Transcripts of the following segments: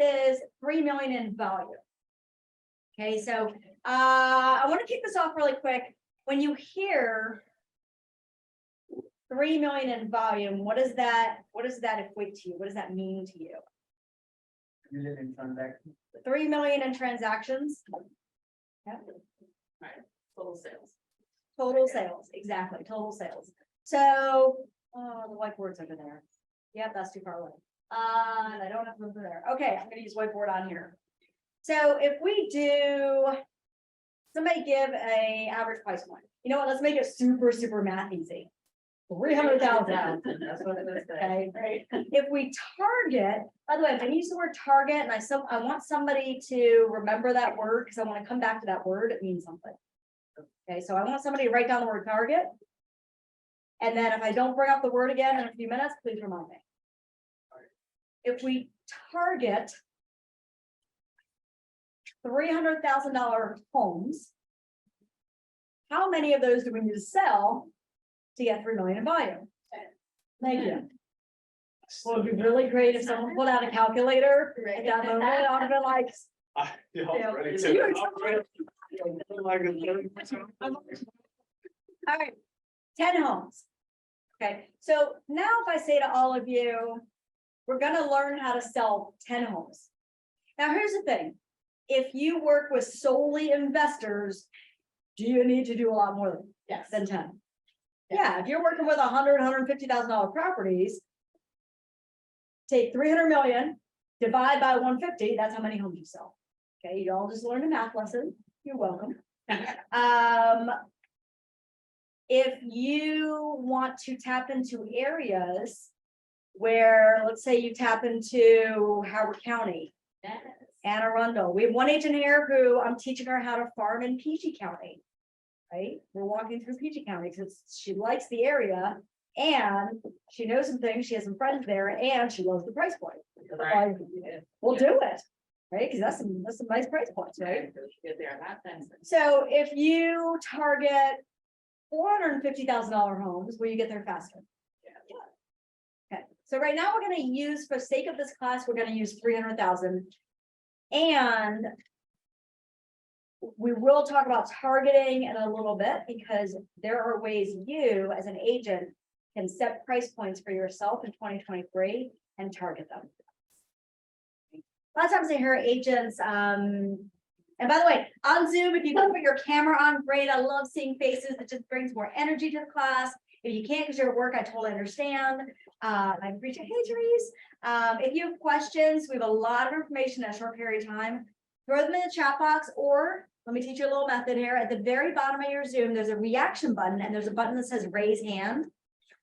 is 3 million in value. Okay, so I want to kick this off really quick. When you hear 3 million in volume, what does that equate to you? What does that mean to you? 3 million in transactions. Yep. Right, total sales. Total sales, exactly, total sales. So, the whiteboard's over there. Yep, that's too far away. And I don't have room for there. Okay, I'm gonna use whiteboard on here. So if we do, somebody give a average price point. You know what, let's make it super math easy. 300,000. That's what it is. Okay, right. If we target, by the way, if I use the word target and I want somebody to remember that word because I want to come back to that word, it means something. Okay, so I want somebody to write down the word target. And then if I don't bring up the word again in a few minutes, please remind me. If we target $300,000 homes, how many of those do we need to sell to get 3 million in volume? Thank you. Well, it'd be really great if someone pulled out a calculator at that moment. I'd have been like, all right, 10 homes. Okay, so now if I say to all of you, we're gonna learn how to sell 10 homes. Now, here's the thing. If you work with solely investors, do you need to do a lot more than 10? Yeah, if you're working with $150,000 properties, take 300 million, divide by 150, that's how many homes you sell. Okay, you all just learned a math lesson. You're welcome. If you want to tap into areas where, let's say you tap into Howard County, Anne Arundel. We have one agent here who I'm teaching her how to farm in PG County. Right? We're walking through PG County because she likes the area and she knows some things. She has some friends there and she loves the price point. Right. We'll do it, right? Because that's some nice price points, right? Get there, not then. So if you target $450,000 homes, will you get there faster? Okay, so right now we're going to use, for sake of this class, we're going to use 300,000, and we will talk about targeting in a little bit because there are ways you, as an agent, can set price points for yourself in 2023 and target them. A lot of times I hear agents, and by the way, on Zoom, if you can put your camera on, great. I love seeing faces. It just brings more energy to the class. If you can't because you're at work, I totally understand. I appreciate, hey, Therese. If you have questions, we have a lot of information in a short period of time. Throw them in the chat box, or let me teach you a little method here. At the very bottom of your Zoom, there's a reaction button, and there's a button that says raise hand.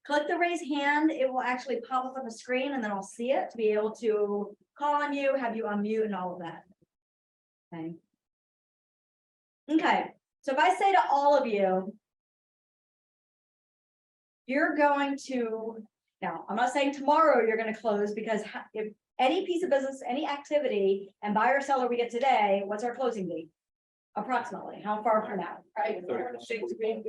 Click the raise hand. It will actually pop up on the screen, and then I'll see it to be able to call on you, have you unmute, and all of that. Okay. Okay, so if I say to all of you, you're going to, now I'm not saying tomorrow you're going to close, because if any piece of business, any activity, and buyer or seller we get today, what's our closing date? Approximately, how far from now? Right, 4 to 6 weeks.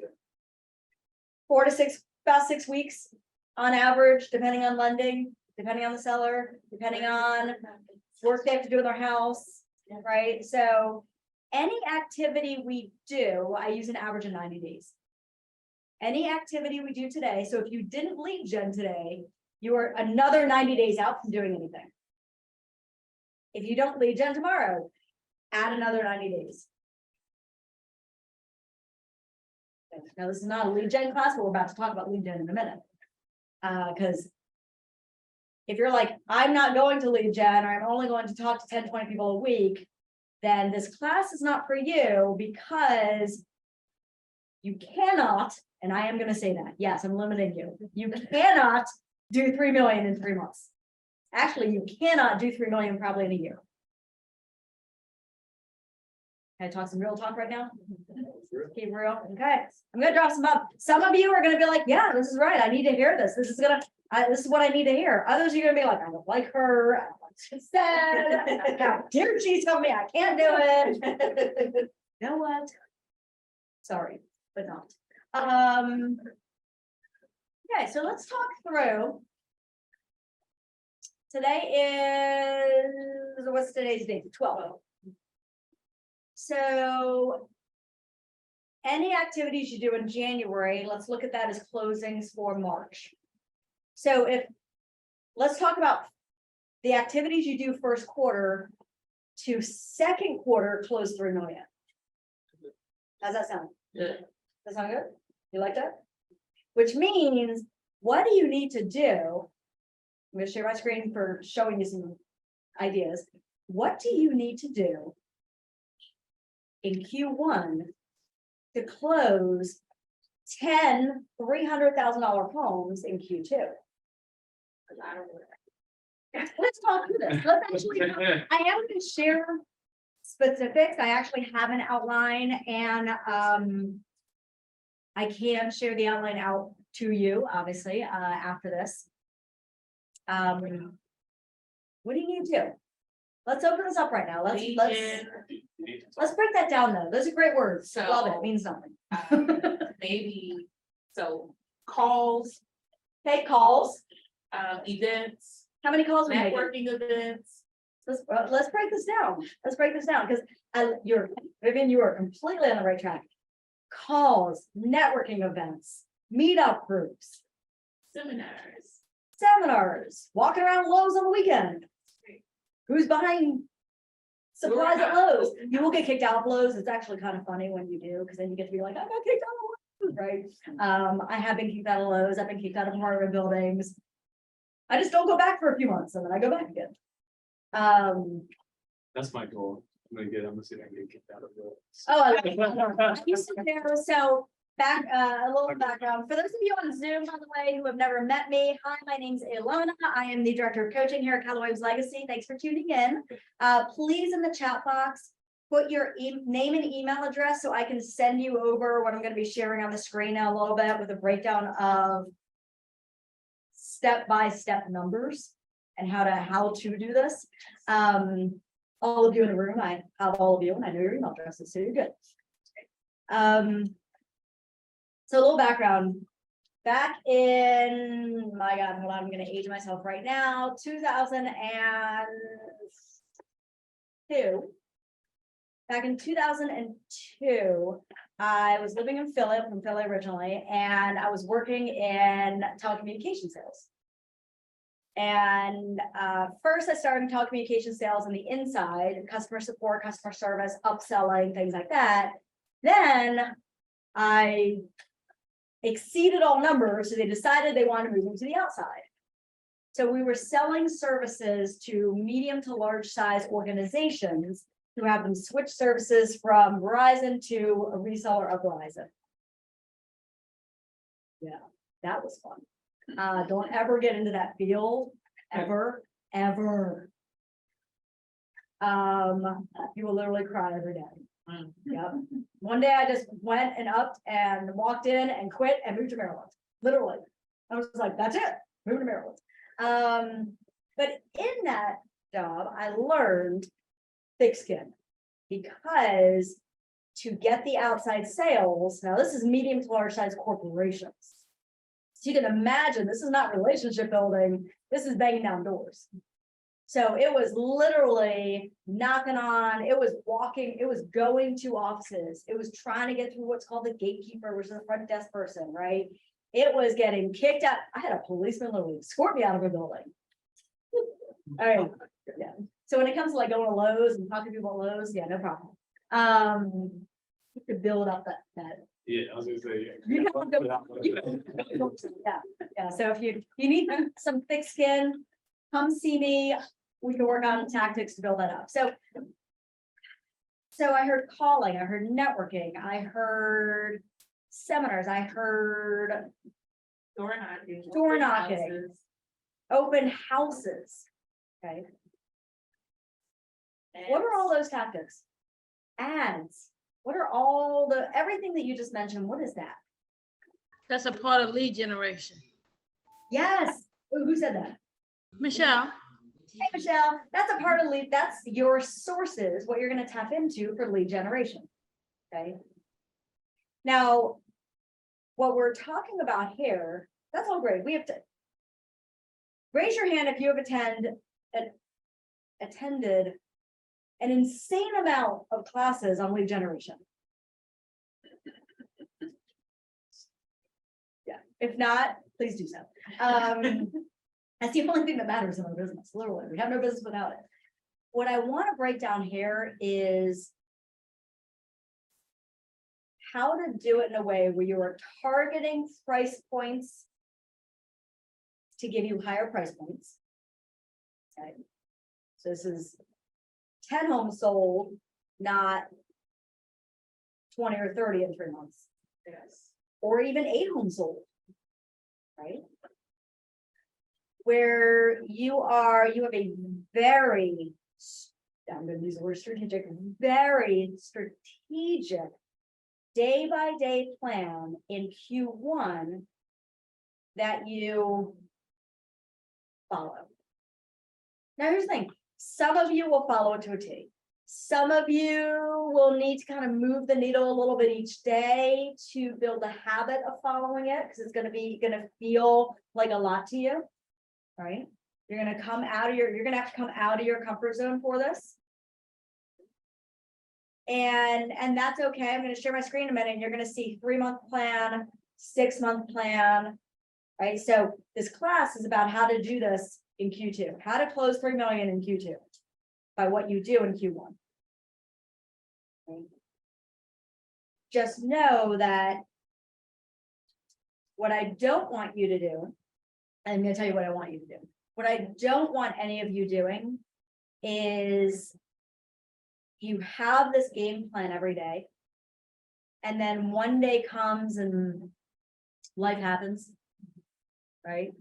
4 to 6, about 6 weeks on average, depending on lending, depending on the seller, depending on work they have to do with their house, right? So any activity we do, I use an average of 90 days. Any activity we do today, so if you didn't lead gen today, you are another 90 days out from doing anything. If you don't lead gen tomorrow, add another 90 days. Now, this is not a lead gen class, but we're about to talk about lead gen in a minute. Because if you're like, I'm not going to lead gen, or I'm only going to talk to 10, 20 people a week, then this class is not for you, because you cannot, and I am going to say that, yes, I'm limiting you. You cannot do 3 million in 3 months. Actually, you cannot do 3 million probably in a year. Can I talk some real talk right now? Keep real. Okay. I'm going to drop some of you are going to be like, yeah, this is right. I need to hear this. This is what I need to hear. Others are going to be like, I don't like her. I don't like what she said. How dare she tell me I can't do it? You know what? Sorry, but not. Okay, so let's talk through Today is, what's today's date? 12. So. Any activities you do in January, let's look at that as closings for March. So let's talk about the activities you do first quarter to second quarter, close 3 million. How's that sound? Yeah. That sound good? You like that? Which means, what do you need to do? I'm gonna share my screen for showing you some ideas. What do you need to do in Q1 to close 10 $300,000 homes in Q2? Let's talk through this. Let's actually, I am gonna share specifics. I actually have an outline and I can share the outline out to you, obviously, after this. What do you need to do? Let's open this up right now. Let's break that down though. Those are great words. So- Love it. Means nothing. Maybe, so calls, Take calls. events, How many calls we making? networking events. Let's break this down. Let's break this down because Vivian, you are completely on the right track. Calls, networking events, meetup groups, seminars, walking around Lowe's on the weekend. Who's buying supplies at Lowe's? You will get kicked out of Lowe's. It's actually kind of funny when you do, because then you get to be like, I got kicked out of Lowe's, right? I have been kicked out of Lowe's. I've been kicked out of apartment buildings. I just don't go back for a few months and then I go back again. That's my goal. I'm gonna see if I can get kicked out of the. Oh, I used to do, so back, a little background, for those of you on Zoom, by the way, who have never met me, hi, my name's Ilona. I am the Director of Coaching here at Keller Williams Legacy. Thanks for tuning in. Please, in the chat box, put your name and email address so I can send you over what I'm gonna be sharing on the screen now a little bit with a breakdown of step-by-step numbers and how to do this. All of you in the room, I have all of you, and I know your email addresses, so you're good. So a little background. Back in, my God, hold on, I'm gonna age myself right now, 2002. Back in 2002, I was living in Philly, I'm from Philly originally, and I was working in telecommunication sales. And first I started in telecommunication sales on the inside, customer support, customer service, upselling, things like that. Then I exceeded all numbers, so they decided they wanted to move me to the outside. So we were selling services to medium to large size organizations to have them switch services from Verizon to a reseller of Verizon. Yeah, that was fun. Don't ever get into that field, ever. You will literally cry every day. Yep. One day I just went and upped and walked in and quit and moved to Maryland. Literally. I was like, that's it, move to Maryland. But in that job, I learned thick skin because to get the outside sales, now this is medium to large size corporations. So you can imagine, this is not relationship building, this is banging down doors. So it was literally knocking on, it was walking, it was going to offices, it was trying to get through what's called the gatekeeper, which is the front desk person, right? It was getting kicked out. I had a policeman literally escort me out of a building. All right, yeah. So when it comes to like going to Lowe's and talking to people at Lowe's, yeah, no problem. You could build up that. Yeah, I was gonna say. You have to go- Yeah, so if you need some thick skin, come see me. We can work on tactics to build that up. So I heard calling, I heard networking, I heard seminars, I heard Door knocking. Door knocking. open houses. Okay, what are all those tactics? Ads. What are all everything that you just mentioned? What is that? That's a part of lead generation. Yes. Who said that? Michelle, Hey, Michelle, that's a part of lead. That's your sources, what you're going to tap into for lead generation. Okay. Now, what we're talking about here, that's all great. Raise your hand if you have attended an insane amount of classes on lead generation. Yeah, if not, please do so. That's the only thing that matters in our business, literally. We have no business without it. What I want to break down here is how to do it in a way where you are targeting price points to give you higher price points. Okay. So this is 10 homes sold, not 20 or 30 in 3 months. Yes. Or even 8 homes sold. Right? Where you have a very, I'm gonna use the word strategic, very strategic day-by-day plan in Q1 that you follow. Now, here's the thing, some of you will follow it to a T. Some of you will need to kind of move the needle a little bit each day to build a habit of following it, because it's gonna feel like a lot to you, right? You're gonna have to come out of your comfort zone for this. And that's okay. I'm gonna share my screen in a minute, and you're gonna see 3-month plan, 6-month plan, right? So this class is about how to do this in Q2, how to close 3 million in Q2 by what you do in Q1. Okay. Just know that what I don't want you to do, I'm gonna tell you what I want you to do. What I don't want any of you doing is you have this game plan every day, and then one day comes and life happens, right?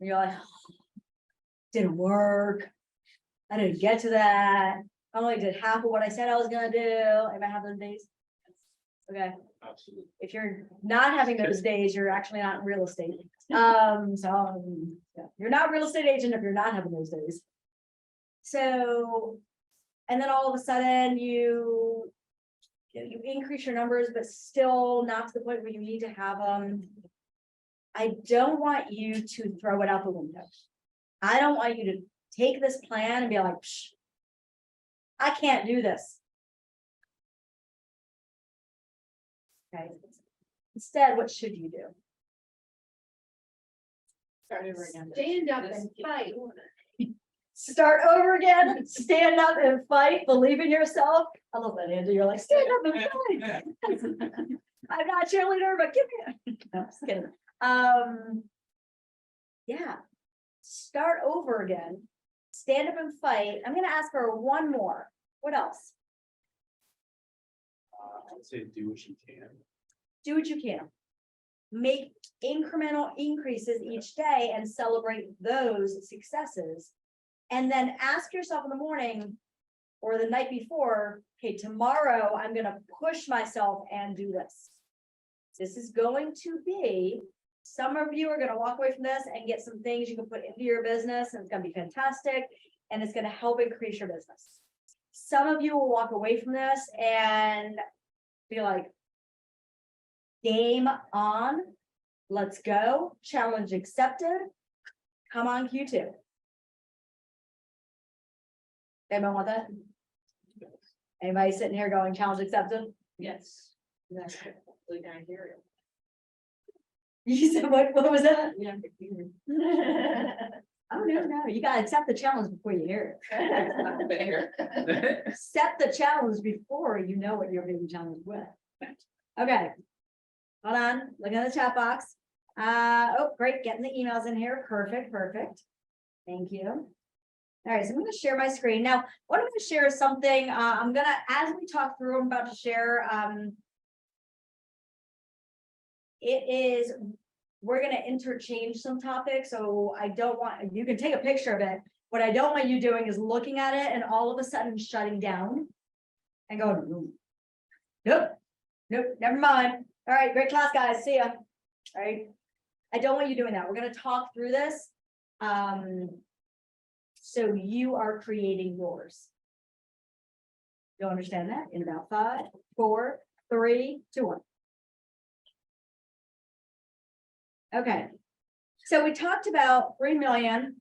And you're like, didn't work. I didn't get to that. I only did half of what I said I was gonna do. If I have those days. Okay, Absolutely. if you're not having those days, you're actually not in real estate. Yeah, you're not a real estate agent if you're not having those days. So, and then all of a sudden you increase your numbers, but still not to the point where you need to have them. I don't want you to throw it out the window. I don't want you to take this plan and be like, psh, I can't do this. Okay. Instead, what should you do? Stand up and fight. Start over again, stand up and fight, believe in yourself. I love that, Andrew. You're like, stand up and fight. I'm not a cheerleader, but give me a. No, just kidding. Yeah. Start over again. Stand up and fight. I'm gonna ask for one more. What else? I'd say do what you can. Do what you can. Make incremental increases each day and celebrate those successes. And then ask yourself in the morning or the night before, okay, tomorrow I'm gonna push myself and do this. This is going to be, some of you are gonna walk away from this and get some things you can put into your business, and it's gonna be fantastic, and it's gonna help increase your business. Some of you will walk away from this and be like, game on, let's go, challenge accepted, come on Q2. Anyone want that? Anybody sitting here going challenge accepted? Yes. That's we can't hear it. You said what was that? Yeah. Oh, no, you gotta accept the challenge before you hear Not fair. it. Accept the challenge before you know what you're being challenged with. Okay. Hold on, look at the chat box. Oh, great, getting the emails in here. Perfect. Thank you. All right, so I'm gonna share my screen. Now, what I'm gonna share is something, I'm gonna, as we talk through, I'm about to share, we're gonna interchange some topics, so I don't want, you can take a picture of it. What I don't want you doing is looking at it and all of a sudden shutting down and going, nope, never mind. All right, great class, guys, see ya. All right, I don't want you doing that. We're gonna talk through this. So you are creating yours. You'll understand that in about 5, 4, 3, 2, 1. Okay, so we talked about 3 million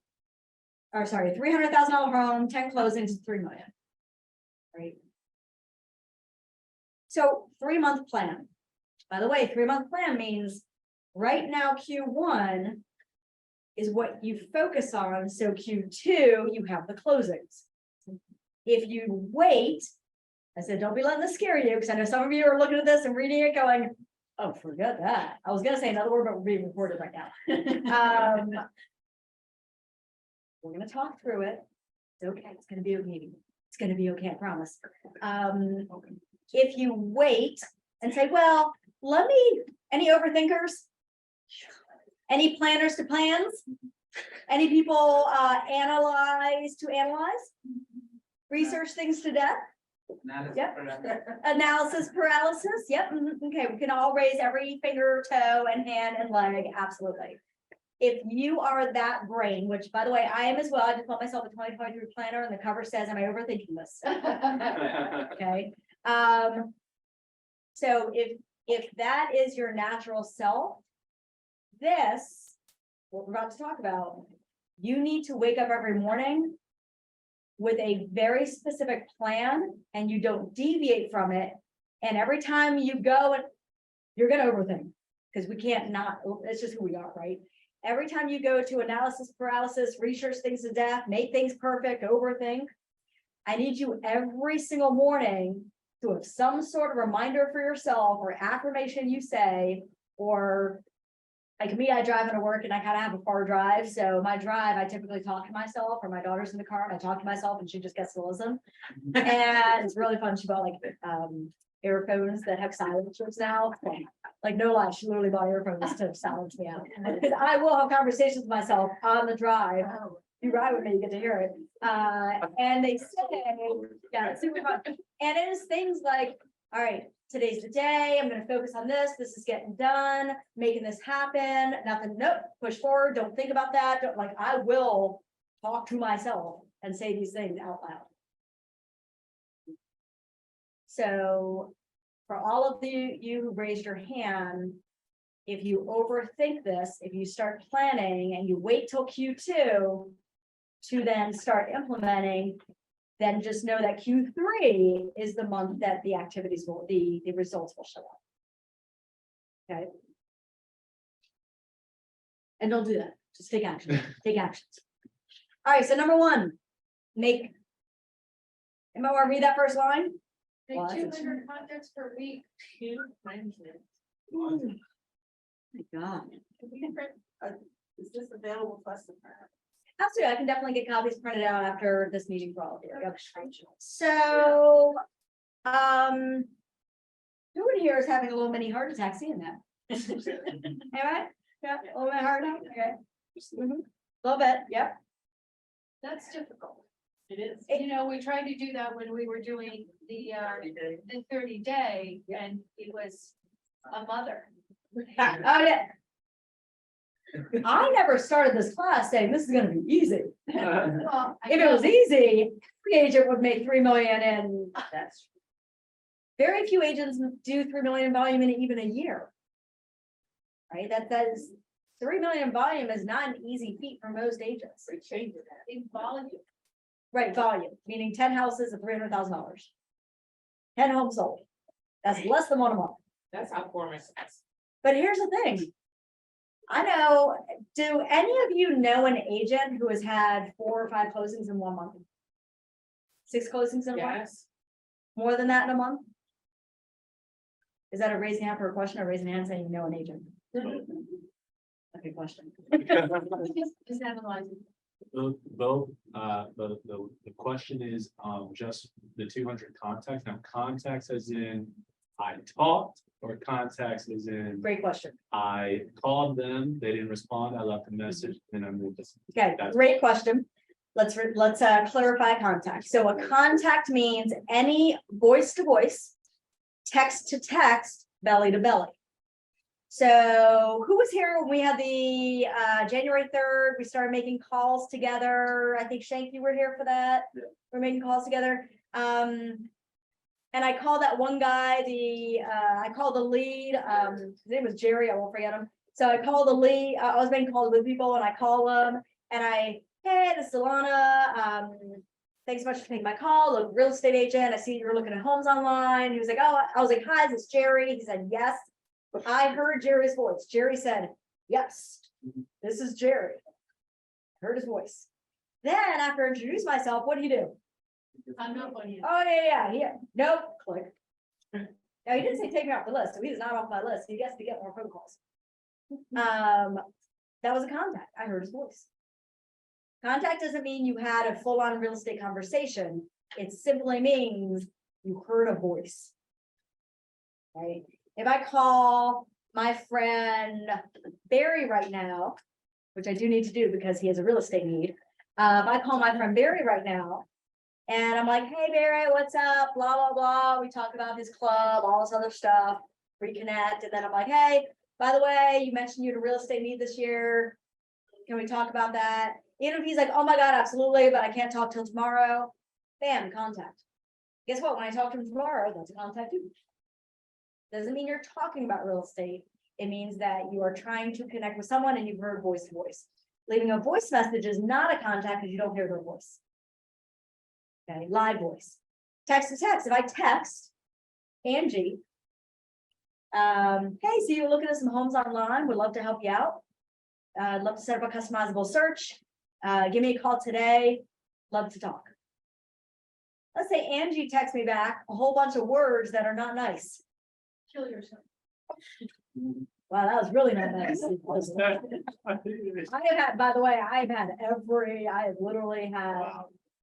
or sorry, $300,000 home, 10 closings, 3 million. Right? So 3-month plan. By the way, 3-month plan means right now Q1 is what you focus on, so Q2, you have the closings. If you wait, I said, don't be letting this scare you, because I know some of you are looking at this and reading it going, oh, forget that. I was gonna say another word, but we're being recorded right now. We're gonna talk through it. It's okay, it's gonna be okay. It's gonna be okay, I promise. If you wait and say, well, any overthinkers? Any planners to plans? Any people analyze to analyze? Research things to death? Yep. Analysis paralysis, yep, okay, we can all raise every finger, toe, and hand and leg, absolutely. If you are that brain, which by the way, I am as well, I just call myself a 2023 planner, and the cover says, am I overthinking this? Okay, so if that is your natural self, this, what we're about to talk about, you need to wake up every morning with a very specific plan, and you don't deviate from it. And every time you go, and you're gonna overthink, because we can't not, it's just who we are, right? Every time you go to analysis paralysis, research things to death, make things perfect, overthink, I need you every single morning to have some sort of reminder for yourself or affirmation you say, or like me, I drive into work and I kind of have a far drive. So my drive, I typically talk to myself, or my daughter's in the car and I talk to myself and she just gets to listen. And it's really fun. She bought like earphones that have silencers now. Like no lie, she literally bought earphones to silence me out. Because I will have conversations with myself on the drive. You ride with me, you get to hear it. And they say, yeah, it's super fun. And it is things like, all right, today's the day, I'm gonna focus on this is getting done, making this happen, nothing, nope, push forward, don't think about that, don't, like, I will talk to myself and say these things out loud. So, for all of you who raised your hand, if you overthink this, if you start planning and you wait till Q2 to then start implementing, then just know that Q3 is the month that the activities will, the results will show up. Okay. And don't do that. Just take action. Take actions. All right. So number 1, make. Anybody want to read that first line? Make Well, that's 200 contacts per week. Oh my God. Is this available plus the print? Absolutely. I can definitely get copies printed out after this meeting for all of you. Yep. So, who in here is having a little mini heart attack seeing that? Anyway, yeah, a little bit heart attack, okay. A little bit, yep. That's difficult. It is. You know, we tried to do that when we were doing the 30-day, and it was a mother. Oh, yeah. I never started this class saying this is gonna be easy. Well, I If it was know. easy, every agent would make 3 million, and that's. Very few agents do 3 million volume in even a year. Right, that is 3 million volume is not an easy feat for most agents. In volume. Right, volume, meaning 10 houses at $300,000. 10 homes sold. That's less than 1 a month. That's how poor my sense. But here's the thing. I know, do any of you know an agent who has had 4 or 5 closings in 1 month? 6 closings in a month? Yes. More than that in a month? Is that a raising hand for a question or raising hand saying you know an agent? Okay, question. Just analyzing. Both, the question is, just the 200 contacts, now contacts as in I talked, or contacts as in Great question. I called them, they didn't respond, I left a message, and I moved this. Okay, That's- great question. Let's clarify contact. So a contact means any voice to voice, text to text, belly to belly. So who was here when we had the January 3rd, we started making calls together. I think Shank, you were here for that. Yeah. We're making calls together. And I called that one guy, I called the lead, his name was Jerry, I won't forget him. So I called the lead, I was making calls with people and I call them and hey, hey, this is Alana, thanks so much for taking my call, look, real estate agent, I see you're looking at homes online. He was like, oh, I was like, hi, is this Jerry? He said, yes. I heard Jerry's voice. Jerry said, yes, this is Jerry. Heard his voice. Then after I introduced myself, what do you do? I'm not on you. Oh, yeah, nope, click. Now, he didn't say take me off the list, so he's not off my list, he gets to get more phone calls. That was a contact, I heard his voice. Contact doesn't mean you had a full-on real estate conversation, it simply means you heard a voice. Right, if I call my friend Barry right now, which I do need to do because he has a real estate need. I call my friend Barry right now. And I'm like, hey Barry, what's up? Blah, blah, blah. We talk about his club, all this other stuff, reconnect. And then I'm like, hey, by the way, you mentioned you had a real estate need this year. Can we talk about that? Even if he's like, oh my God, absolutely, but I can't talk till tomorrow. Bam, contact. Guess what? When I talk to him tomorrow, that's a contact too. Doesn't mean you're talking about real estate. It means that you are trying to connect with someone and you've heard voice to voice. Leaving a voice message is not a contact because you don't hear their voice. Okay, live voice. Text to text. If I text Angie, hey, so you're looking at some homes online, would love to help you out. I'd love to set up a customizable search. Give me a call today. Love to talk. Let's say Angie texts me back a whole bunch of words that are not nice. Kill yourself. Wow, that was really not nice. I have had, by the way, I have literally had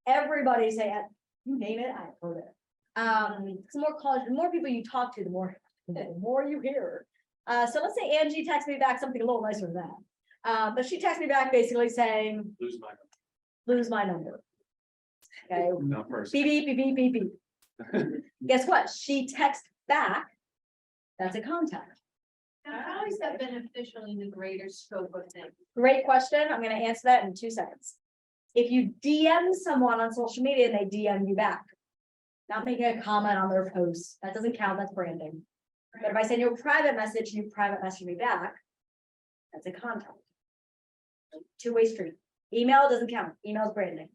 everybody say, you name it, I've heard it. Some more college, the more people you talk to, the more you hear. So let's say Angie texts me back something a little nicer than that. But she texts me back basically saying, lose my number. Okay, Not first. beep, beep, beep, beep, beep, beep. Guess what? She texts back. That's a contact. Now, how is that beneficial in the greater scope of things? Great question. I'm gonna answer that in 2 seconds. If you DM someone on social media and they DM you back, not making a comment on their post, that doesn't count, that's branding. But if I send you a private message and you private message me back, that's a contact. Two-way street. Email doesn't count. Email's branding.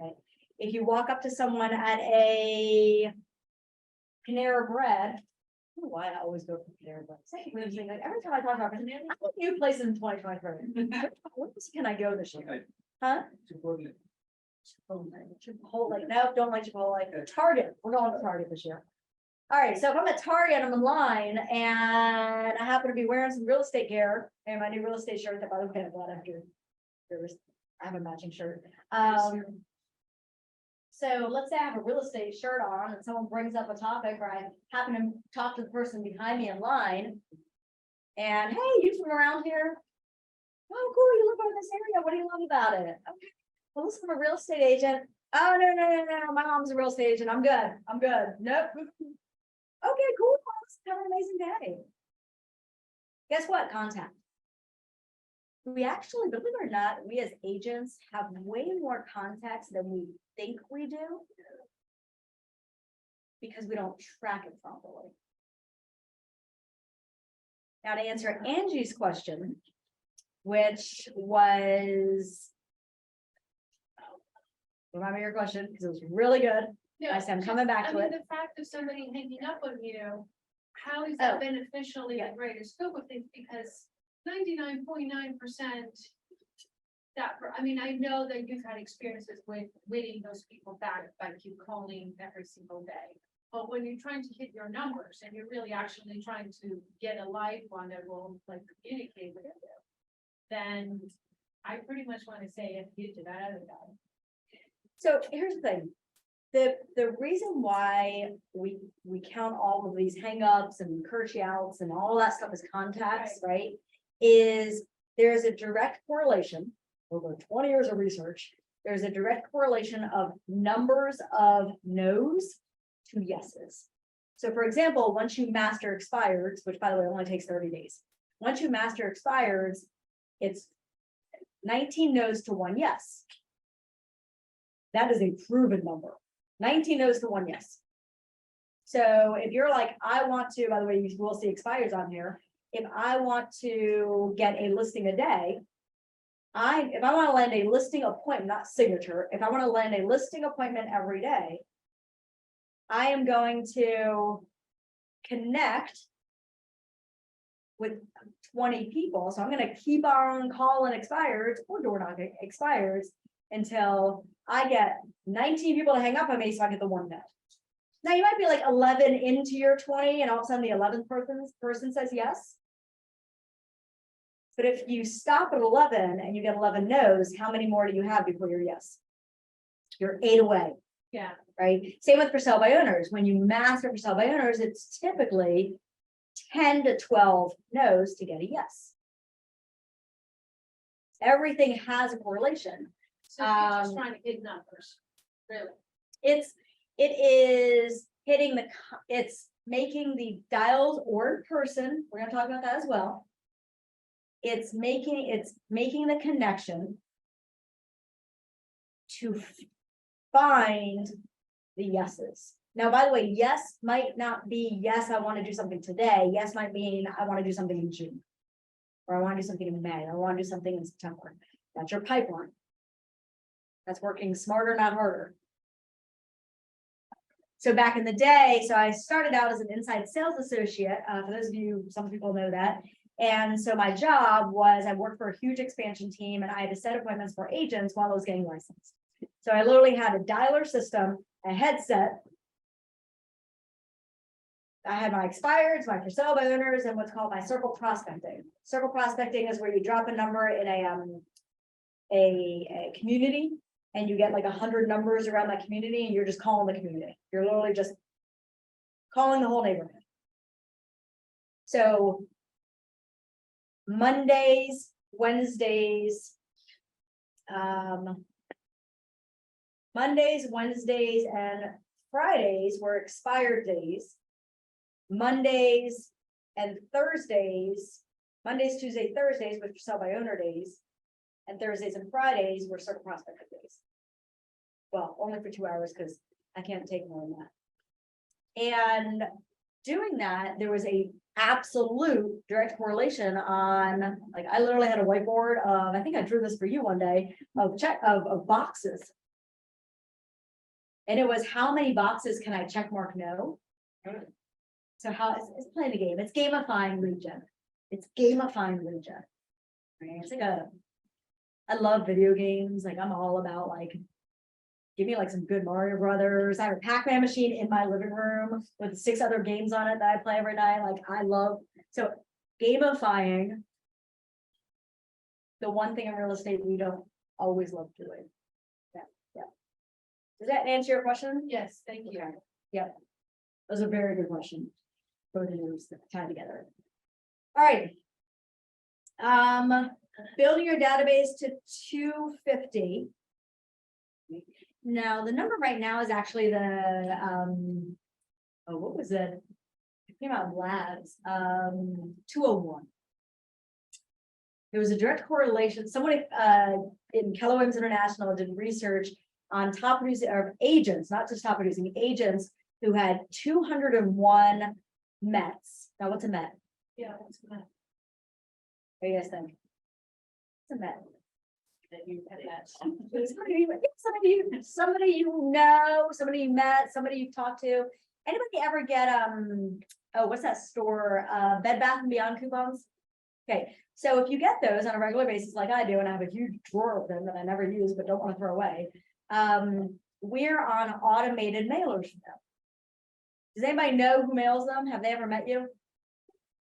Okay. If you walk up to someone at a Panera Bread, I don't know why I always go for Panera Bread. It's like every time I talk about Panera, I want new places in 2023. Where else can I go this year? Huh? Chipotle. No, don't like Chipotle. Target. We're going to Target this year. All right, so if I'm at Target, I'm in line and I happen to be wearing some real estate gear and my new real estate shirt that by the way I bought after I have a matching shirt. So let's say I have a real estate shirt on and someone brings up a topic or I happen to talk to the person behind me in line. And hey, you from around here? Oh, cool, you live over this area. What do you love about it? Okay. Well, listen, I'm a real estate agent. Oh, no. My mom's a real estate agent. I'm good. Nope. Okay, cool. Have an amazing day. Guess what? Contact. We actually, believe it or not, we as agents have way more contacts than we think we do. Because we don't track it properly. Now to answer Angie's question, which was. Remind me your question, because it was really good. I said, I'm coming back to it. The fact of somebody hanging up on you, how is that beneficial in the greater scope of things? Because 99.9% that, I know that you've had experiences with winning those people back by you calling every single day. But when you're trying to hit your numbers and you're really actually trying to get a live one that will communicate with you, then I pretty much want to say you to that other guy. So here's the thing. The reason why we count all of these hangups and Kerchie outs and all that stuff as contacts, right? Is there's a direct correlation over 20 years of research. There's a direct correlation of numbers of no's to yeses. So for example, once you master expireds, which by the way only takes 30 days. Once you master expireds, it's 19 no's to 1 yes. That is a proven number. 19 no's to 1 yes. So if you're like, I want to, by the way, you will see expires on here. If I want to get a listing a day, if I want to land a listing appointment, not signature, if I want to land a listing appointment every day, I am going to connect with 20 people. So I'm gonna keep on calling expireds or door knocking expireds until I get 19 people to hang up on me, so I get the one net. Now, you might be like 11 into your 20, and all of a sudden the 11th person says yes. But if you stop at 11 and you get 11 no's, how many more do you have before your yes? You're 8 away, Yeah, right? Same with for sale by owners. When you master for sale by owners, it's typically 10 to 12 no's to get a yes. Everything has a correlation. so you're just trying to hit numbers, really. It is hitting it's making the dials or in person. We're gonna talk about that as well. It's making the connection to find the yeses. Now, by the way, yes might not be, yes, I want to do something today. Yes might mean I want to do something in June. Or I want to do something in May, or I want to do something in September. That's your pipeline. That's working smarter, not harder. So back in the day, so I started out as an inside sales associate. For those of you, some people know that. And so my job was, I worked for a huge expansion team, and I had to set appointments for agents while I was getting licensed. So I literally had a dialer system, a headset. I had my expireds, my for sale by owners, and what's called my circle prospecting. Circle prospecting is where you drop a number in a community, and you get like 100 numbers around that community, and you're just calling the community. You're literally just calling the whole neighborhood. So Mondays, Wednesdays, and Fridays were expired days. Mondays and Thursdays, Mondays, Tuesdays, Thursdays, which are sell by owner days, and Thursdays and Fridays were circle prospecting days. Well, only for 2 hours because I can't take more than that. And doing that, there was a absolute direct correlation on, like, I literally had a whiteboard of, I think I drew this for you one day, of boxes. And it was, how many boxes can I check mark no? So how it's playing the game. It's gamifying lead gen. It's gamifying lead gen. Right? It's like I love video games. Like, I'm all about, like, give me like some good Mario Brothers. I have a Pac-Man machine in my living room with 6 other games on it that I play every night. Like, I love, so gamifying, the one thing in real estate we don't always love doing. Yeah. Does that answer your question? Yes, thank you. Okay. Yep. Those are very good questions. Both of those tied together. All right. Building your database to 250. Now, the number right now is actually the, oh, what was it? It came out of labs, 201. There was a direct correlation. Someone in Keller Williams International did research on top producing or agents, not just top producing agents who had 201 METs. Now, what's a MET? Yeah, that's good. What do you guys think? What's a MET? That you had that. Somebody you know, somebody you met, somebody you've talked to. Anybody ever get oh, what's that store? Bed Bath and Beyond coupons? Okay, so if you get those on a regular basis, like I do, and I have a huge drawer of them that I never use but don't want to throw away. We're on automated mailers from them. Does anybody know who mails them? Have they ever met you?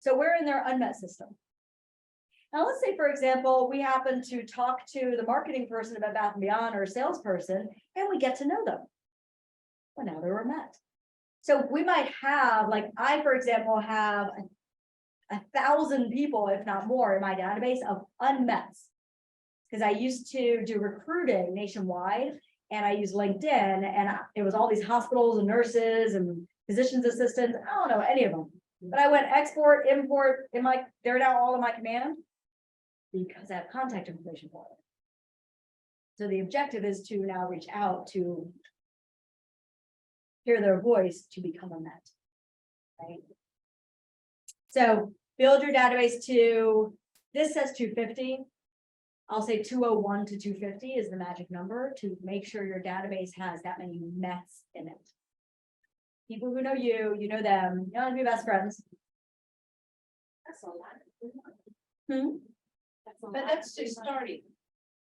So we're in their unmet system. Now, let's say, for example, we happen to talk to the marketing person about Bath and Beyond or a salesperson, and we get to know them. Well, now they were met. So we might have, like, I, for example, have 1,000 people, if not more, in my database of unmets. Because I used to do recruiting nationwide, and I used LinkedIn, and it was all these hospitals and nurses and physician's assistants. I don't know any of them, but I went export, import, they're now all in my command because I have contact information for them. So the objective is to now reach out to hear their voice to become a met, right? So build your database to, this says 250. I'll say 201 to 250 is the magic number to make sure your database has that many Mets in it. People who know you know them, you don't have to be best friends. That's a lot. Hmm? But that's just starting.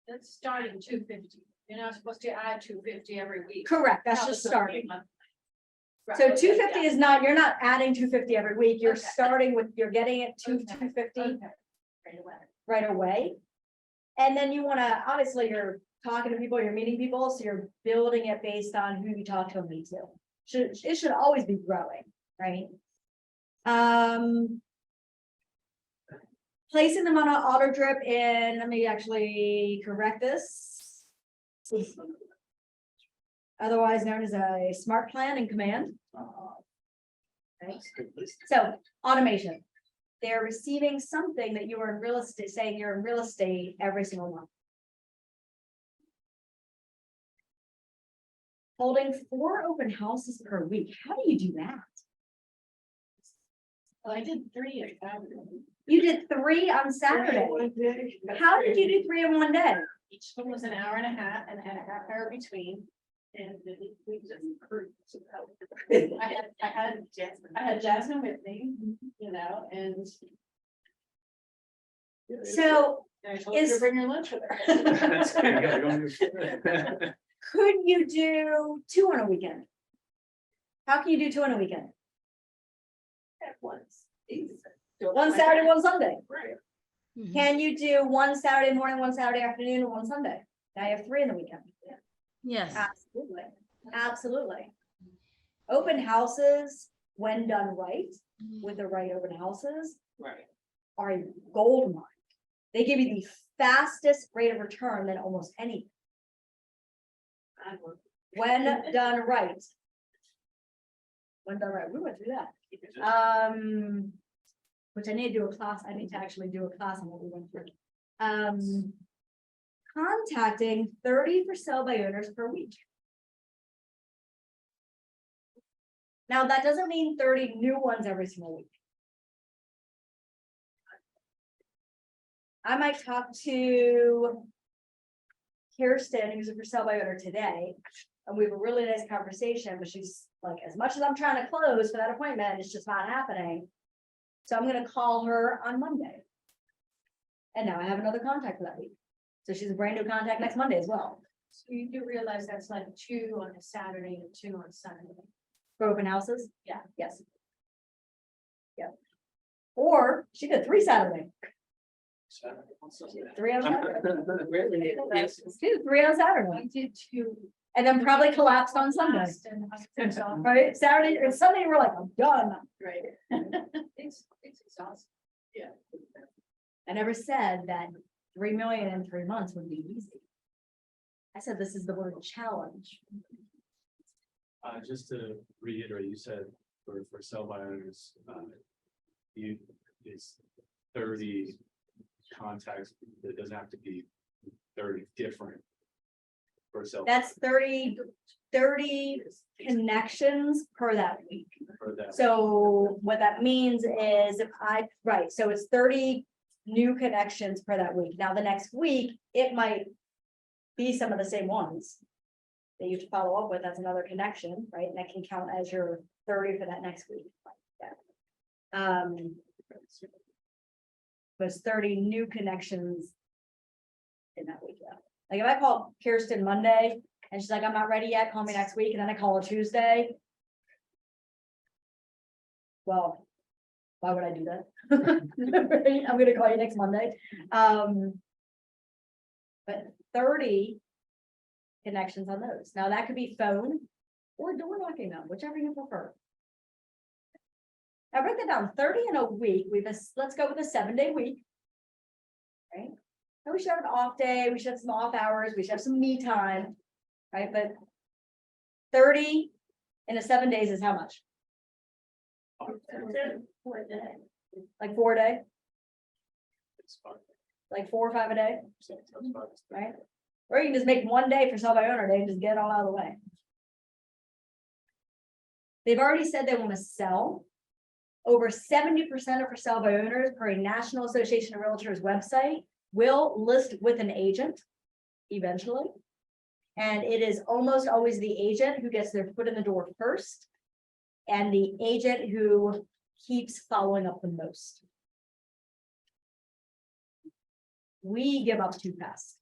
That's starting 250. You're not supposed to add 250 every week. Correct, that's No, just so- starting. Right, So okay, 250 yeah. is not, you're not adding 250 every week, you're Okay. starting with, you're getting it to Okay. 250 Okay. Right away. right away. And then you wanna, obviously, you're talking to people, you're meeting people, so you're building it based on who you talk to and meet to. It should always be growing, right? Placing them on an auto drip in, let me actually correct this. Otherwise known as a smart plan in command. Right? So automation. They're receiving something that you are in real estate, saying you're in real estate every single month. Holding 4 open houses per week. How do you do that? Well, I did 3 at Saturday. You did 3 on Saturday. How did you do 3 in one day? Each one was an hour and a half and had a half hour between. And we just cruised. I had Jasmine with me, you know, and So I told her to Is- bring her lunch with her. could you do 2 on a weekend? How can you do 2 on a weekend? At once. One Saturday, one Sunday. Right. Mhm. Can you do 1 Saturday morning, 1 Saturday afternoon, and 1 Sunday? Now you have 3 in the weekend. Yes. Absolutely, absolutely. Open houses, when done right, with the right open houses, Right. are a gold mine. They give you the fastest rate of return than almost any, when done right. When done right, we went through that. Which I need to do a class, I need to actually do a class on what we went through. Contacting 30 for sale by owners per week. Now, that doesn't mean 30 new ones every single week. I might talk to Kirsten, who's a for sale by owner today, and we have a really nice conversation, but she's like, as much as I'm trying to close for that appointment, it's just not happening. So I'm gonna call her on Monday. And now I have another contact for that week. So she's a brand new contact next Monday as well, So you do realize that's like 2 on a Saturday and 2 on Sunday. for open houses. Yeah. Yes. Yep. Or she did 3 Saturday, 3 on Saturday. She did 3 on Saturday, I did 2. and then probably collapsed on Sunday, Exhausting. right? Saturday or Sunday, we're like, I'm done. Right. It's exhausting. I never said that 3 million in 3 months would be easy. I said this is the word challenge. Just to reiterate, you said for sell by owners, it's 30 contacts, it doesn't have to be 30 different. For sale. That's 30 connections per that week. For that. So what that means is right, so it's 30 new connections per that week. Now, the next week, it might be some of the same ones that you have to follow up with. That's another connection, right? And that can count as your 30 for that next week. Yeah. Was 30 new connections in that week, yeah. Like if I call Kirsten Monday and she's like, I'm not ready yet, call me next week, and then I call her Tuesday. Well, why would I do that? I'm gonna call you next Monday. But 30 connections on those. Now, that could be phone or door knocking them, whichever you prefer. Now break that down, 30 in a week, let's go with a 7-day week. Right? And we should have an off day, we should have some off hours, we should have some me time, right? But 30 in a 7 days is how much? Like 4 a day, It's fine. like 4 or 5 a day, So that's fine. right? Or you can just make 1 day for sell by owner day and just get it all out of the way. They've already said they want to sell. Over 70% of for sale by owners per a National Association of Realtors website will list with an agent eventually. And it is almost always the agent who gets their foot in the door first. And the agent who keeps following up the most. We give up too fast.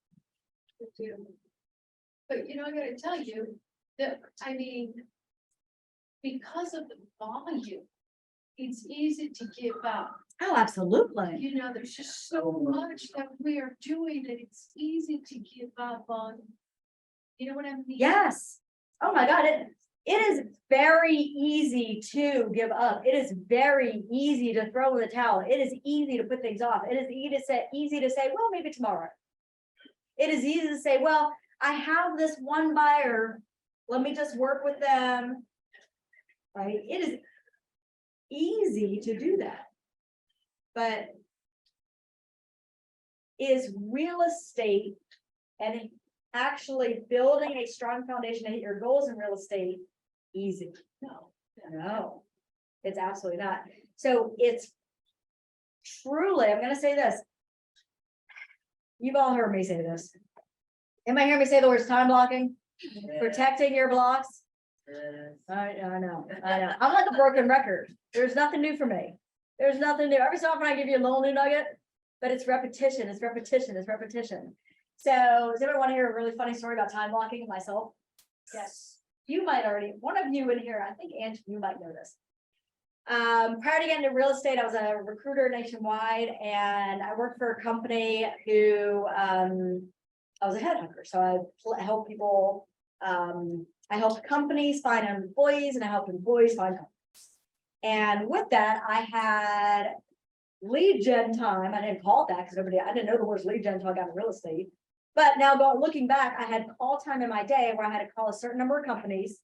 But you know, I gotta tell you, that, I mean, because of the volume, it's easy to give up. Oh, absolutely. You know, there's just so much that we are doing that it's easy to give up on. You know what I mean? Yes. Oh my God, it is very easy to give up. It is very easy to throw in the towel. It is easy to put things off. It is easy to say, well, maybe tomorrow. It is easy to say, well, I have this one buyer. Let me just work with them. Right? It is easy to do that. But is real estate and actually building a strong foundation to hit your goals in real estate easy? No, it's absolutely not. So it's truly, I'm gonna say this. You've all heard me say this. Anybody hear me say the words time blocking? Protecting your blocks? I know. I'm like a broken record. There's nothing new for me. There's nothing new. Every so often I give you a little new nugget, but it's repetition, it's repetition, it's repetition. So does anyone want to hear a really funny story about time blocking and myself? Yes. You might already, one of you in here, I think, Angie, you might know this. Prior to getting into real estate, I was a recruiter nationwide, and I worked for a company who, I was a headhunter. So I help people, I helped companies find employees, and I helped employees find companies. And with that, I had lead gen time. I didn't call it that because I didn't know the words lead gen until I got in real estate. But now looking back, I had call time in my day where I had to call a certain number of companies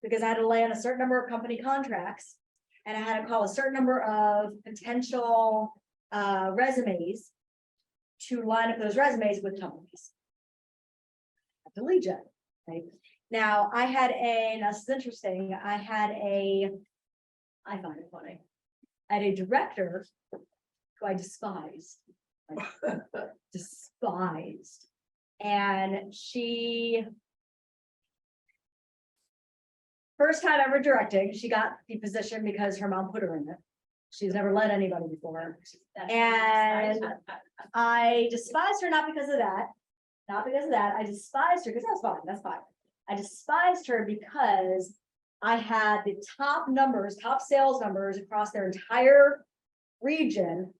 because I had to land a certain number of company contracts, and I had to call a certain number of potential resumes to line up those resumes with companies. The lead gen, right? Now I had this is interesting. I find it funny. I had a director who I despised. Like, despised. And she, first time ever directing, she got the position because her mom put her in it. She's never led anybody before. And I despised her not because of that. Not because of that. I despised her because that's fine. That's fine. I despised her because I had the top sales numbers across their entire region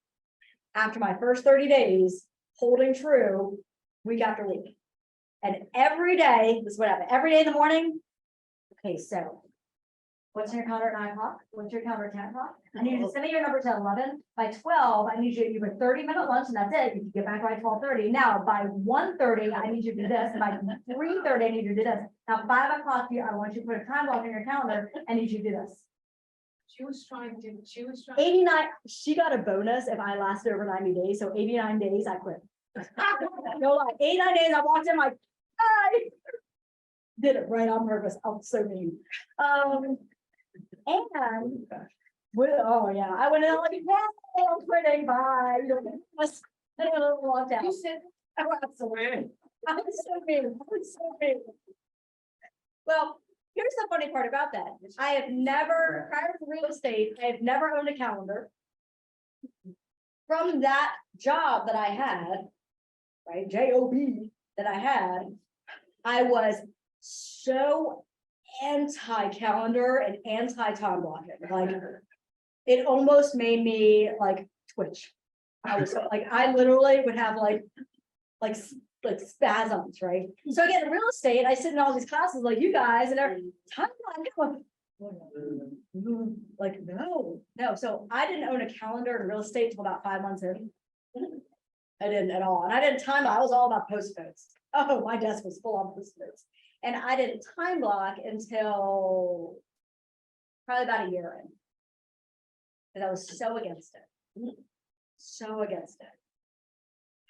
after my first 30 days, holding true week after week. And every day, this is what happened. Every day in the morning. Okay, so what's your calendar at 9 o'clock? What's your calendar at 10 o'clock? I need you to send me your number to 11. By 12, I need you have a 30-minute lunch, and that's it. You can get back by 12:30. Now, by 1:30, I need you to do this. And by 3:30, I need you to do this. Now, 5 o'clock, I want you to put a time block in your calendar. I need you to do this. She was trying. 89, she got a bonus if I lasted over 90 days. So 89 days, I quit. No lie, 89 days, I walked in like, I did it right on purpose. I'm so mean. And oh yeah, I went in like, hey, I'm quitting, bye. You know, I got a little walked out. You said, Oh, absolutely. I'm so mean. Well, here's the funny part about that. I have never, prior to real estate, I have never owned a calendar. From that job that I had, right, job that I had, I was so anti-calendar and anti-time blocking. Like, it almost made me like twitch. I was like, I literally would have like spasms, right? So again, in real estate, I sit in all these classes like you guys, and they're time blocking. Like, no. So I didn't own a calendar in real estate till about 5 months in. I didn't at all. And I didn't time, I was all about post-notes. Oh, my desk was full on post-notes. And I didn't time block until probably about a year in. Because I was so against it. So against it.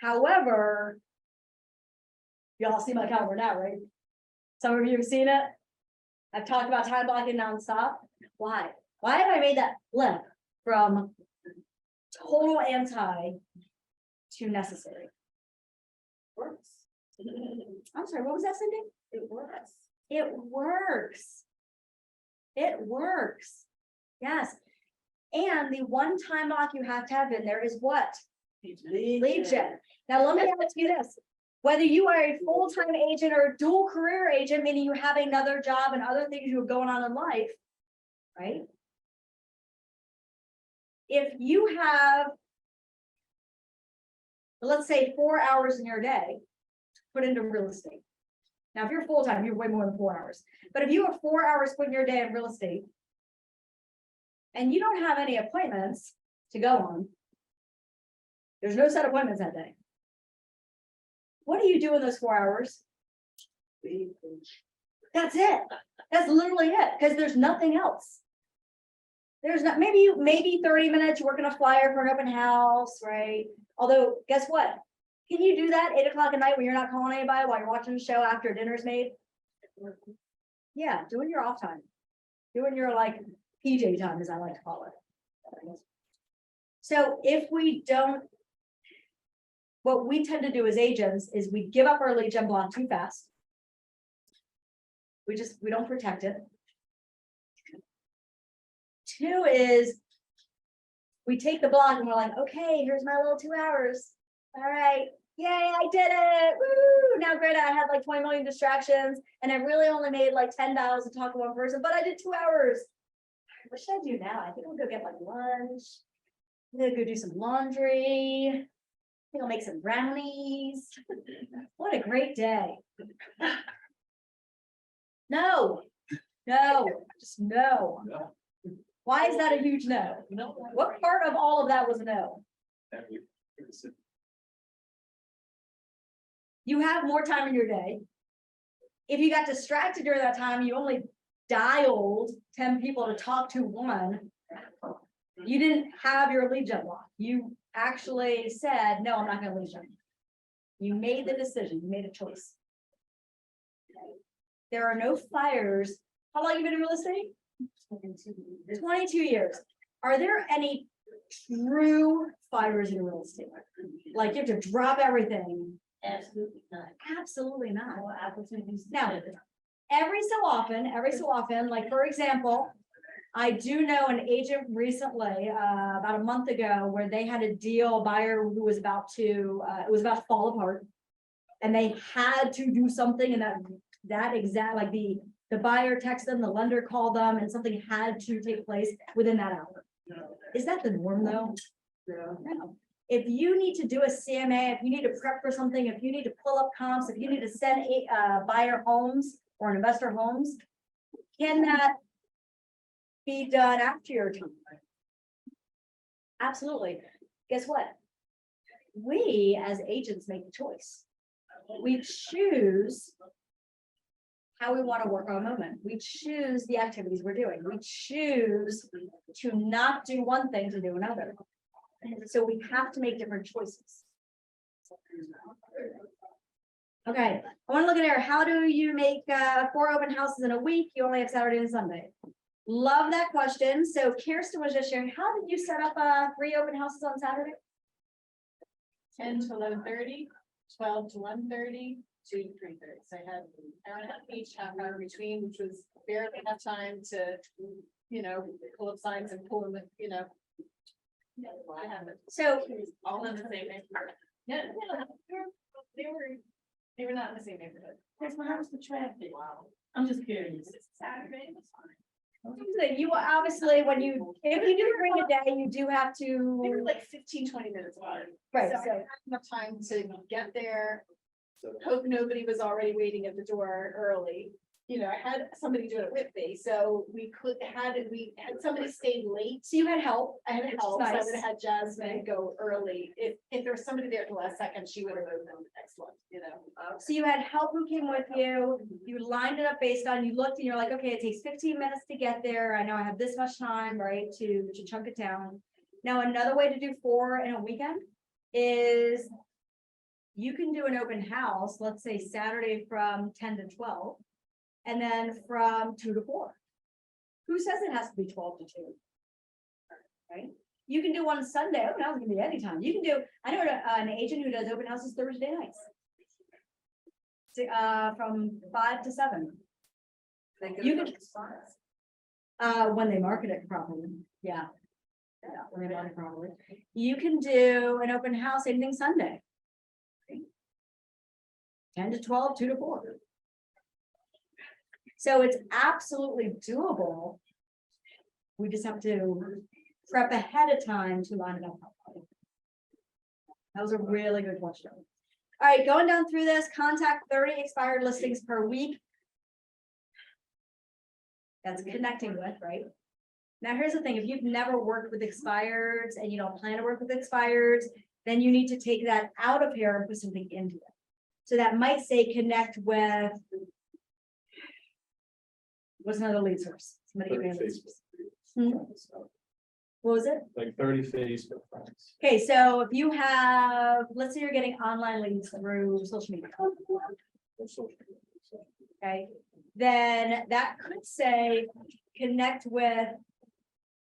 However, y'all see my calendar now, right? Some of you have seen it. I've talked about time blocking nonstop. Why? Why have I made that flip from total anti to necessary? Works. I'm sorry, what was that, Cindy? It works. It works. It works. Yes. And the one time block you have to have in there is what? Legion. Now, let me ask you this. Whether you are a full-time agent or a dual career agent, meaning you have another job and other things you have going on in life, right? If you have, let's say, 4 hours in your day, put into real estate. Now, if you're full-time, you're way more than 4 hours. But if you have 4 hours put in your day in real estate, and you don't have any appointments to go on, there's no set appointments that day. What do you do in those 4 hours? That's it. That's literally it, because there's nothing else. There's not, maybe 30 minutes working a flyer for an open house, right? Although, guess what? Can you do that 8 o'clock at night when you're not calling anybody while you're watching the show after dinner's made? Yeah, doing your off time. Doing your like PJ time, as I like to call it. So if we don't, what we tend to do as agents is we give up our lead gen block too fast. We don't protect it. 2 is we take the block and we're like, okay, here's my little 2 hours. All right, yay, I did it. Woo! Now, granted, I had like 20 million distractions and I really only made like $10 to talk to one person, but I did 2 hours. What should I do now? I think I'll go get like lunch. I'm gonna go do some laundry. I think I'll make some brownies. What a great day. No, just no. No. Why is that a huge no? No. What part of all of that was a no? You have more time in your day. If you got distracted during that time, you only dialed 10 people to talk to one. You didn't have your lead gen block. You actually said, no, I'm not going to lead gen. You made the decision. You made a choice. There are no fires. How long have you been in real estate? 22 years. Are there any true fires in real estate? Like you have to drop everything? Absolutely not. Absolutely not. No opportunities. Now, every so often, like for example, I do know an agent recently, about a month ago, where they had a deal buyer who was about to, it was about to fall apart. And they had to do something, and that exact, like the buyer texted them, the lender called them, and something had to take place within that hour. Is that the norm though? No. If you need to do a CMA, if you need to prep for something, if you need to pull up comps, if you need to send a buyer homes or an investor homes, can that be done after your time? Absolutely. Guess what? We as agents make the choice. We choose how we want to work our moment. We choose the activities we're doing. We choose to not do one thing to do another. And so we have to make different choices. Okay, I want to look at here. How do you make 4 open houses in a week? You only have Saturday and Sunday. Love that question. So Kirsten was just sharing, how did you set up 3 open houses on Saturday? 10 to 11:30, 12 to 1:30, 2 to 3:30. So I had an hour and a half each, half hour between, which was barely enough time to, pull up signs and pull them, I have it. So All in the same neighborhood. Yeah, they were not in the same neighborhood. That's what happens to traffic. Wow. I'm just curious. Saturday was fine. you obviously, if you do bring a day, you do have They were to, like 15-20 minutes apart. right, So I so, had enough time to get there. Hope nobody was already waiting at the door early. I had somebody do it with me, so we had somebody stay late. so you had help. I had Which is help, so I nice. would have had Jasmine go early. If there was somebody there at the last second, she would have moved on the next one, So you had help who came with you, you lined it up based on, you looked and you're like, okay, it takes 15 minutes to get there. I know I have this much time, right, to chunk it down. Now, another way to do 4 in a weekend is you can do an open house, let's say Saturday from 10 to 12, and then from 2 to 4. Who says it has to be 12 to 2? Right? You can do one Sunday, open house can be anytime. You can do, I know an agent who does open houses Thursday nights. from 5 to 7. You can, when they market it properly, yeah. Yeah, when they market it properly. You can do an open house anything Sunday. 10 to 12, 2 to 4. So it's absolutely doable. We just have to prep ahead of time to line it up. properly. That was a really good question. All right, going down through this, contact 30 expired listings per week. That's connecting with, right? Now, here's the thing, if you've never worked with expireds and you don't plan to work with expireds, then you need to take that out of here and put something into it. So that might say connect with. What's another lead source? Somebody give me a lead source. What was it? Like 30 Facebook friends. Okay, so if you have, let's say you're getting online leads through social media. Okay, then that could say connect with.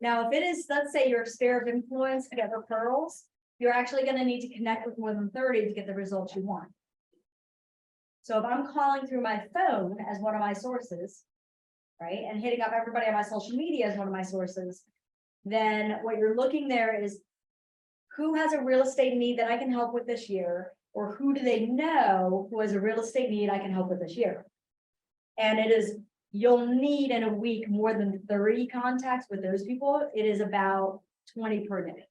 Now, if it is, let's say your sphere of influence to get referrals, you're actually gonna need to connect with more than 30 to get the results you want. So if I'm calling through my phone as one of my sources, right, and hitting up everybody on my social media as one of my sources, then what you're looking there is who has a real estate need that I can help with this year, or who do they know who has a real estate need I can help with this year? And it is, you'll need in a week more than 30 contacts with those people. It is about 20 per day.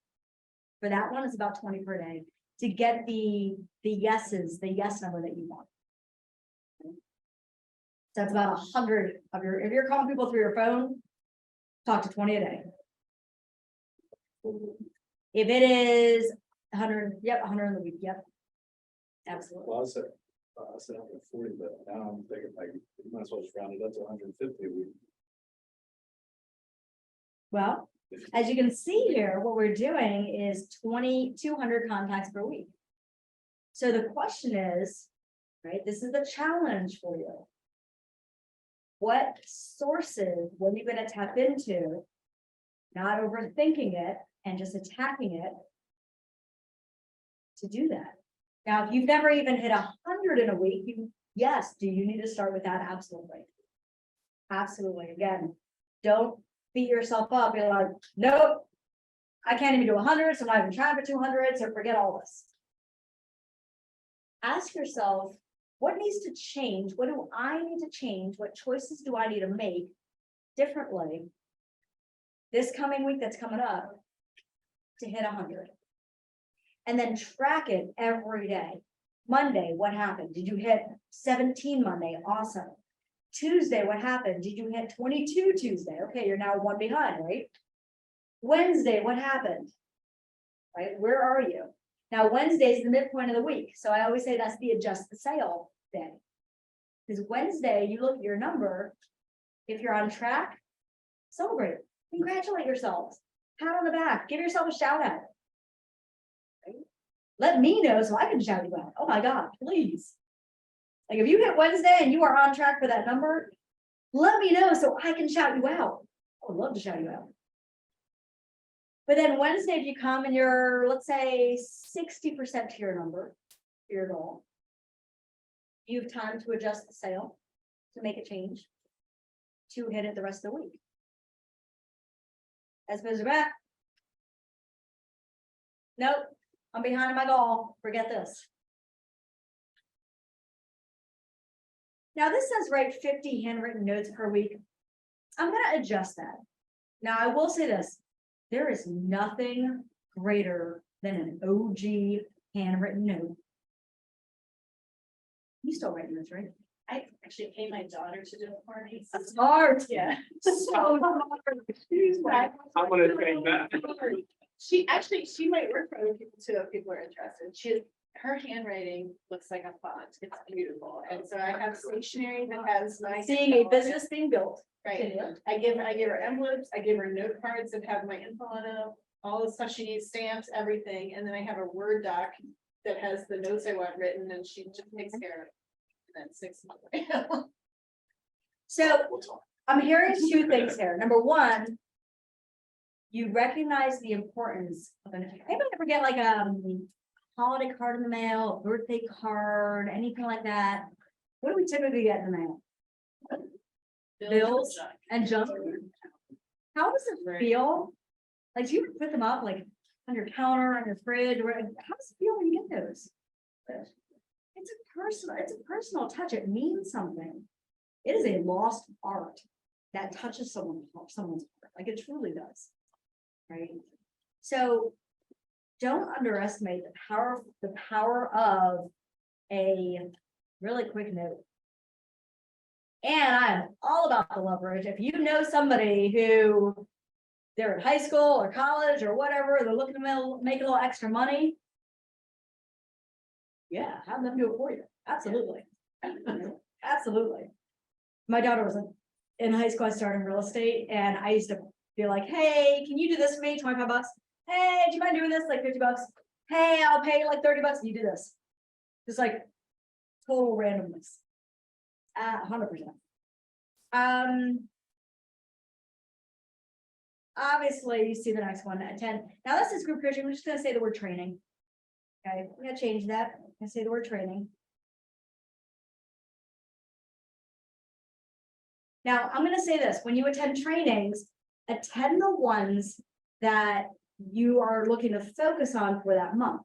For that one, it's about 20 per day to get the yeses, the yes number that you want. That's about 100 of your, if you're calling people through your phone, talk to 20 a day. If it is 100, yep, 100 in the week, yep. Absolutely. Well, I said 140, but now I'm thinking like, you might as well just round it up to 150 a week. Well, as you can see here, what we're doing is 200 contacts per week. So the question is, right, this is the challenge for you. What sources, what are you going to tap into? Not overthinking it and just attacking it to do that. Now, if you've never even hit 100 in a week, yes, do you need to start with that? Absolutely. Absolutely. Again, don't beat yourself up. You're like, nope, I can't even do 100, so I'm not even trying for 200, so forget all this. Ask yourself, what needs to change? What do I need to change? What choices do I need to make differently this coming week that's coming up to hit 100? And then track it every day. Monday, what happened? Did you hit 17 Monday? Awesome. Tuesday, what happened? Did you hit 22 Tuesday? Okay, you're now one behind, right? Wednesday, what happened? Right, where are you? Now, Wednesday is the midpoint of the week. So I always say that's the adjust the sale day. Because Wednesday, you look at your number. If you're on track, celebrate, congratulate yourselves, pat on the back, give yourself a shout out. Right? Let me know so I can shout you out. Oh my God, please. Like if you hit Wednesday and you are on track for that number, let me know so I can shout you out. I would love to shout you out. But then Wednesday, if you come and you're, let's say 60% to your number, your goal, you have time to adjust the sale, to make a change, to hit it the rest of the week. As opposed to back. Nope, I'm behind my goal, forget this. Now this says write 50 handwritten notes per week. I'm gonna adjust that. Now I will say this, there is nothing greater than an OG handwritten note. You still writing this, right? I actually paid my daughter to do it for me. That's hard. Yeah. So hard. I'm gonna take that. She might work for other people too, if people are interested. Her handwriting looks like a font. It's beautiful. And so I have stationery that has nice. Seeing a business being built. Right. I give her envelopes, I give her note cards that have my info on them, all the stuff she needs, stamps, everything. And then I have a Word doc that has the notes I want written and she just takes care of it. And then 6 months. So I'm hearing two things here. Number one, you recognize the importance of an, anybody ever get like a holiday card in the mail, a birthday card, anything like that? What do we typically get in the mail? Bills and junk? How does it feel? Like, do you put them up like on your counter, on your fridge, or how does it feel when you get those? It's a personal touch. It means something. It is a lost art that touches someone's heart, like it truly does. Right? So don't underestimate the power of a really quick note. And I'm all about the leverage. If you know somebody who they're in high school or college or whatever, they're looking to make a little extra money. Yeah, have them do it for you. Absolutely. Absolutely. My daughter was in high school, I started in real estate, and I used to be like, hey, can you do this for me? 25 bucks. Hey, do you mind doing this? Like 50 bucks. Hey, I'll pay you like 30 bucks and you do this. Just like total randomness. 100%. Obviously, you see the next one at 10. Now, this is group coaching. We're just going to say the word training. Okay, we're going to change that and say the word training. Now, I'm going to say this. When you attend trainings, attend the ones that you are looking to focus on for that month.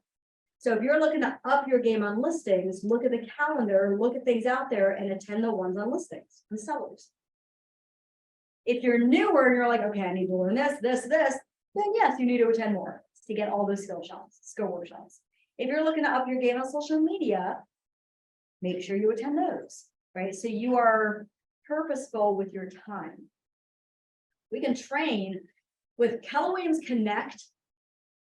So if you're looking to up your game on listings, look at the calendar, look at things out there and attend the ones on listings and sellers. If you're newer and you're like, okay, I need to learn this, then yes, you need to attend more to get all those skill workshops. If you're looking to up your game on social media, make sure you attend those, right? So you are purposeful with your time. We can train with Keller Williams Connect,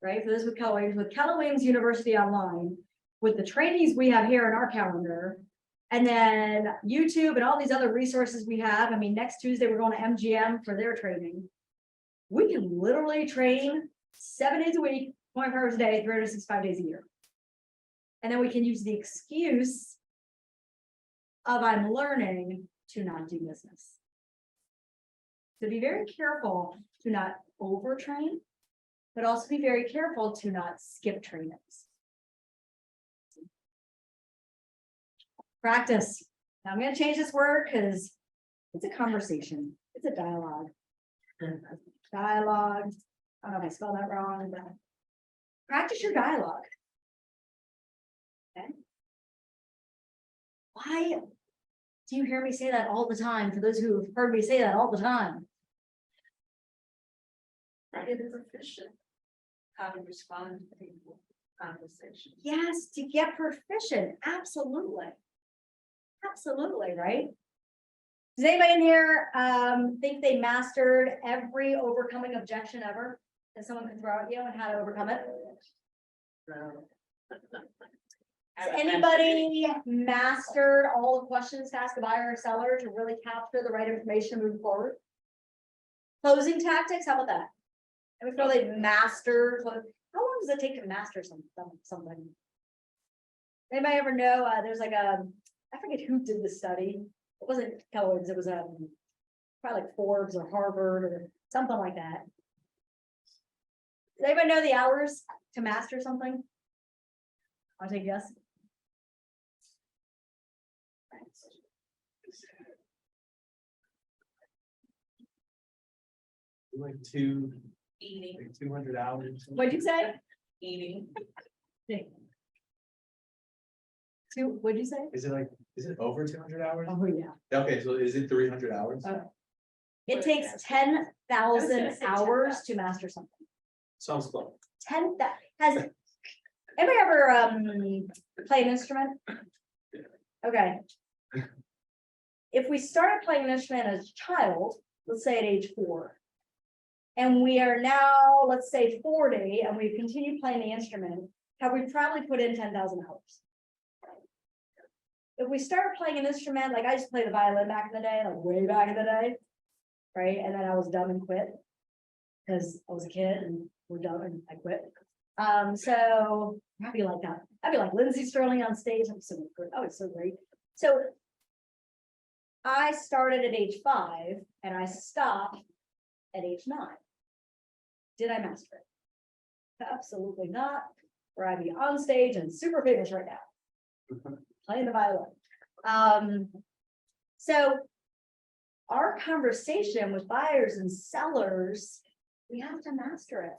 right? For this with Keller Williams University Online, with the trainings we have here in our calendar, and then YouTube and all these other resources we have. I mean, next Tuesday, we're going to MGM for their training. We can literally train 7 days a week, 24 hours a day, 365 days a year. And then we can use the excuse of I'm learning to not do business. So be very careful to not overtrain, but also be very careful to not skip trainings. Practice. Now I'm going to change this word because it's a conversation. It's a dialogue. Dialogue. I don't know if I spelled that wrong, but practice your dialogue. Okay. Why do you hear me say that all the time? For those who have heard me say that all the time. Get proficient. How to respond to people, conversations. Yes, to get proficient. Absolutely. Absolutely, right? Does anybody in here think they mastered every overcoming objection ever that someone could throw at you and how to overcome it? Has anybody mastered all the questions to ask a buyer or seller to really capture the right information moving forward? Closing tactics, how about that? And we feel they mastered. How long does it take to master something? Anybody ever know? There's like I forget who did the study. It wasn't Kellogg's. It was probably like Forbes or Harvard or something like that. Does anybody know the hours to master something? I'll take a guess. Like Eating, 200 hours. What'd you say? eating. What'd you say? Is it over 200 hours? Oh, yeah. Okay, so is it 300 hours? It takes 10,000 hours to master something. Sounds close. 10,000. Has anybody ever played an instrument? Okay. If we started playing an instrument as a child, let's say at age 4, and we are now, let's say 40, and we've continued playing the instrument, have we probably put in 10,000 hours? If we start playing an instrument, like I used to play the violin back in the day, like way back in the day, right? And then I was done and quit because I was a kid and we're done and I quit. So I'd be like that. I'd be like Lindsey Sterling on stage. I'm so good. Oh, it's so great. So I started at age 5 and I stopped at age 9. Did I master it? Absolutely not. Or I'd be on stage and super famous right now. Playing the violin. So our conversation with buyers and sellers, we have to master it.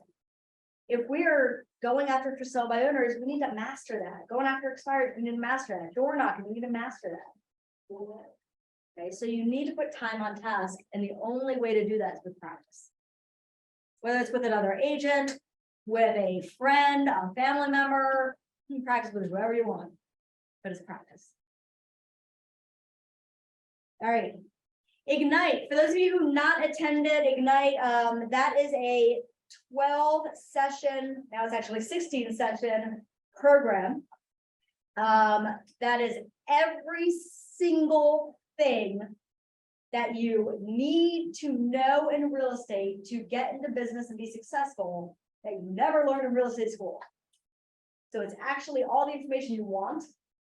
If we're going after for sale by owners, we need to master that. Going after expired, we need to master that. Door knocking, we need to master that. Okay, so you need to put time on task, and the only way to do that is with practice. Whether it's with another agent, with a friend, a family member, you can practice with whoever you want, but it's practice. All right. Ignite, for those of you who not attended Ignite, that is a 12 session, now it's actually 16 session program. That is every single thing that you need to know in real estate to get into business and be successful that you never learned in real estate school. So it's actually all the information you want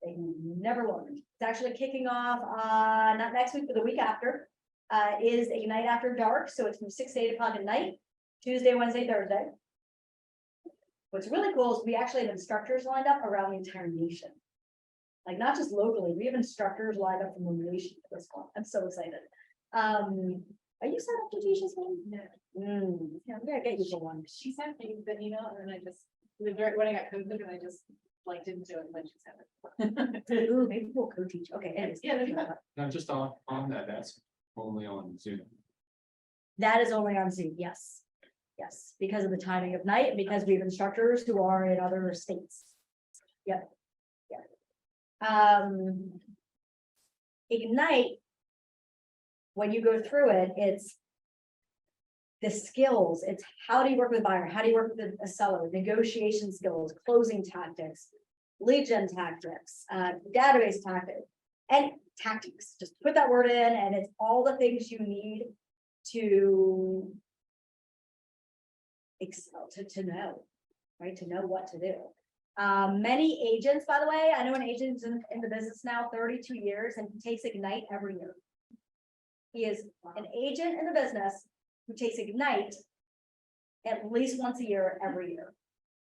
that you never learned. It's actually kicking off not next week, but the week after. Is Ignite After Dark, so it's from 6 to 8 o'clock at night, Tuesday, Wednesday, Thursday. What's really cool is we actually have instructors lined up around the entire nation. Like not just locally, we have instructors lined up from the nation for this one. I'm so excited. Are you set up to teach this one? No. Yeah, I'm gonna get you for one. She sent me the email and I just, when I got COVID, and I just like didn't do it when she sent it. Ooh, maybe we'll co-teach. Okay, anyways. Yeah, there's not- Now, just on that, that's only on Zoom. That is only on Zoom, yes. Yes, because of the timing of night, and because we have instructors who are in other states. Yep. Ignite. When you go through it, it's the skills, it's how do you work with a buyer, how do you work with a seller, negotiation skills, closing tactics, lead gen tactics, database tactics, and tactics. Just put that word in, and it's all the things you need to excel, to know, right? To know what to do. Many agents, by the way, I know an agent's in the business now 32 years, and he takes Ignite every year. He is an agent in the business who takes Ignite at least once a year, every year.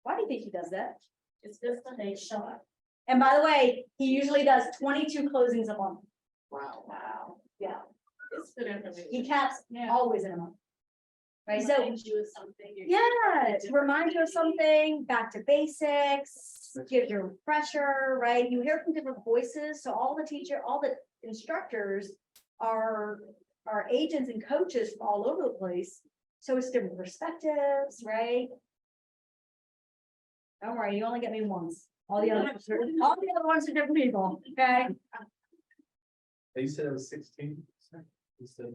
Why do you think he does that? It's just a nice shot. And by the way, he usually does 22 closings a month. Wow. Yeah, It's good information. he caps always in a month. Right, so Reminds you of something. yeah, to remind you of something, back to basics, give you a refresher, right? You hear from different voices, so all the instructors are agents and coaches from all over the place. So it's different perspectives, right? Don't worry, you only get me once. All the other ones are different people, okay? You said it was 16? You said